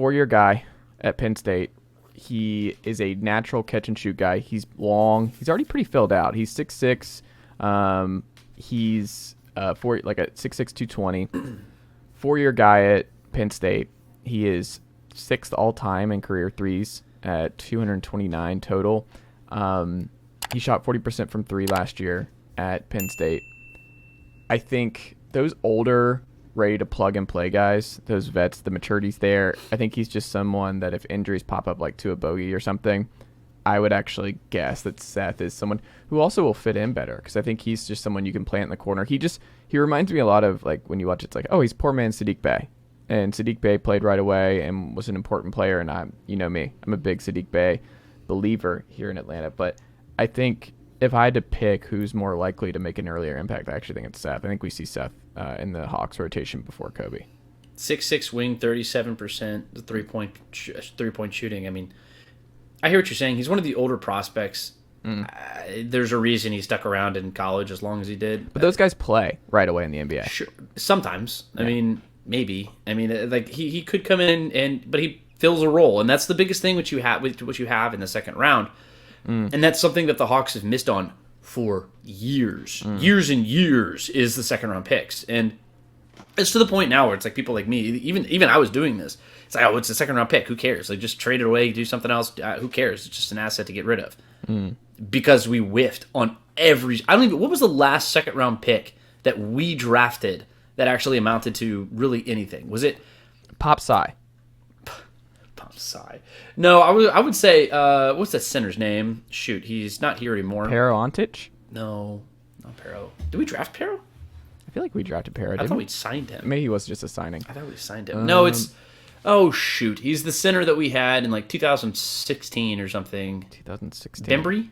4-year guy at Penn State. He is a natural catch and shoot guy. He's long. He's already pretty filled out. He's 6'6". He's at 6'6", 220. 4-year guy at Penn State. He is 6th all time in career threes at 229 total. He shot 40% from three last year at Penn State. I think those older, ready to plug and play guys, those vets, the maturity's there. I think he's just someone that if injuries pop up like to a bogey or something, I would actually guess that Seth is someone who also will fit in better, because I think he's just someone you can plant in the corner. He reminds me a lot of, like, when you watch, it's like, oh, he's poor man Sadiq Bey. And Sadiq Bey played right away and was an important player, and you know me, I'm a big Sadiq Bey believer here in Atlanta. But I think if I had to pick who's more likely to make an earlier impact, I actually think it's Seth. I think we see Seth in the Hawks rotation before Kobe. 6'6" wing, 37% three-point shooting. I mean, I hear what you're saying. He's one of the older prospects. There's a reason he stuck around in college as long as he did. But those guys play right away in the NBA. Sure, sometimes. Yeah. I mean, maybe. I mean, like he could come in but he fills a role, and that's the biggest thing which you have in the second round. And that's something that the Hawks have missed on for years. Years and years is the second round picks. And it's to the point now where it's like people like me, even I was doing this. It's like, oh, it's a second round pick. Who cares? Like, just trade it away, do something else. Who cares? It's just an asset to get rid of. Because we whiffed on what was the last second round pick that we drafted that actually amounted to really anything? Was it Pop Psy? No, I would say, what's that center's name? Shoot, he's not here anymore. Pero Ontic? No, not Pero. Did we draft Pero? I feel like we drafted Pero. I thought we signed him. Maybe he was just a signing. I thought we signed him. No, it's... Oh, shoot. He's the center that we had in, like, 2016 or something. 2016. Bembry?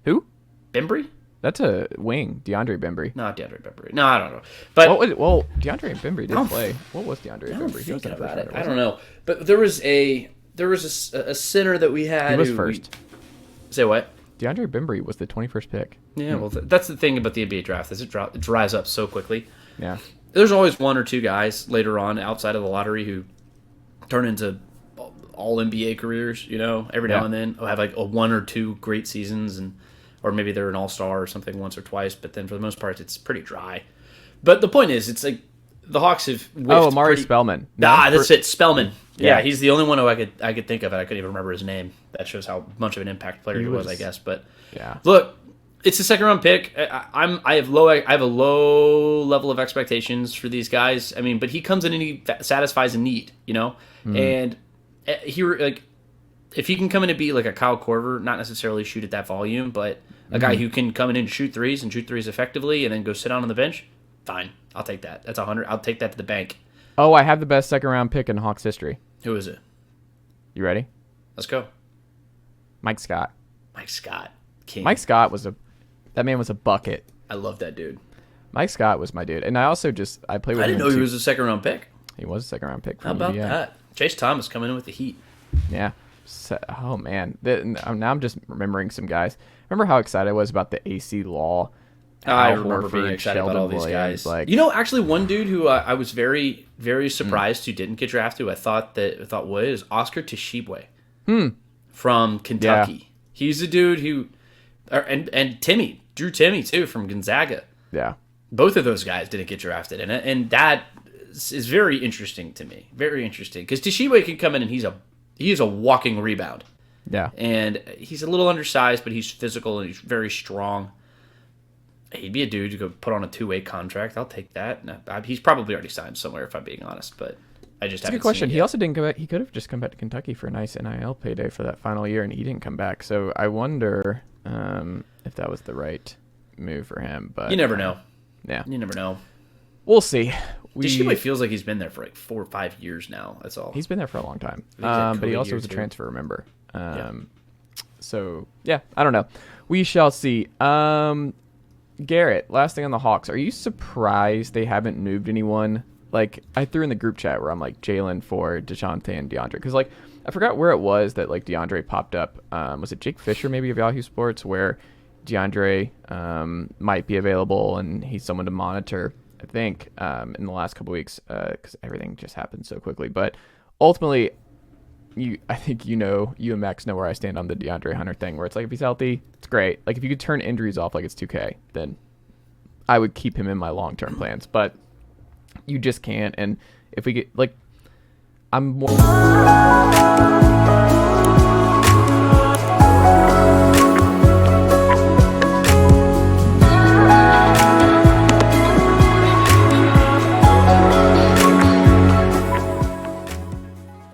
Who? Bembry? That's a wing. DeAndre Bembry. Not DeAndre Bembry. No, I don't know. But DeAndre Bembry did play. What was DeAndre Bembry? He was about it. I don't know. But there was a center that we had. He was first. Say what? DeAndre Bembry was the 21st pick. Yeah, well, that's the thing about the NBA draft is it dries up so quickly. Yeah. There's always one or two guys later on outside of the lottery who turn into all NBA careers, every now and then. Who have like a one or two great seasons, or maybe they're an all-star or something once or twice, but then for the most part it's pretty dry. But the point is, it's like the Hawks have whiffed. Amari Spellman. That's it, Spellman. Yeah, he's the only one who I could think of, and I couldn't even remember his name. That shows how much of an impact player he was, I guess. But yeah, look, it's a second round pick. I have a low level of expectations for these guys. I mean, but he comes in and he satisfies a need, and here, like, if he can come in and be like a Kyle Korver, not necessarily shoot at that volume, but a guy who can come in and shoot threes effectively, and then go sit down on the bench, fine, I'll take that. That's 100. I'll take that to the bank. Oh, I have the best second round pick in Hawks history. Who is it? You ready? Let's go. Mike Scott. King. Mike Scott that man was a bucket. I love that dude. Mike Scott was my dude, and I also I played with him. I didn't know he was a second round pick. He was a second round pick. How about that? Chase Thomas coming in with the heat. Yeah. Oh man. Now I'm just remembering some guys. Remember how excited I was about the AC Law? I remember being excited about all these guys. Actually, one dude who I was very, very surprised who didn't get drafted, who I thought would, is Oscar Tshiebwe from Kentucky. Yeah. He's a dude who, and Drew Timmy too from Gonzaga. Yeah, both of those guys didn't get drafted, and that is very interesting to me. Very interesting, because Tshiebwe can come in and he's a walking rebound. Yeah, and he's a little undersized, but he's physical and he's very strong. He'd be a dude to go put on a 2-way contract. I'll take that. He's probably already signed somewhere, if I'm being honest. But I just haven't. That's a good question. He also didn't come back. He could have just come back to Kentucky for a nice NIL payday for that final year, and he didn't come back. So I wonder if that was the right move for him. But you never know. Yeah, you never know. We'll see. Tshiebwe feels like he's been there for like 4 or 5 years now. That's all. He's been there for a long time. But he also was a transfer, remember? So yeah, I don't know. We shall see. Garrett, last thing on the Hawks. Are you surprised they haven't moved anyone? Like, I threw in the group chat where I'm like, Jalen for DeJounte and DeAndre. Because, like, I forgot where it was that, like, DeAndre popped up. Was it Jake Fisher, maybe, of Yahoo Sports, where DeAndre might be available and he's someone to monitor, I think, in the last couple weeks, because everything just happened so quickly. But ultimately, I think you and Max know where I stand on the DeAndre Hunter thing, where it's like if he's healthy, it's great. Like if you could turn injuries off like it's 2K, then I would keep him in my long-term plans. But you just can't. And if we get like, I'm more.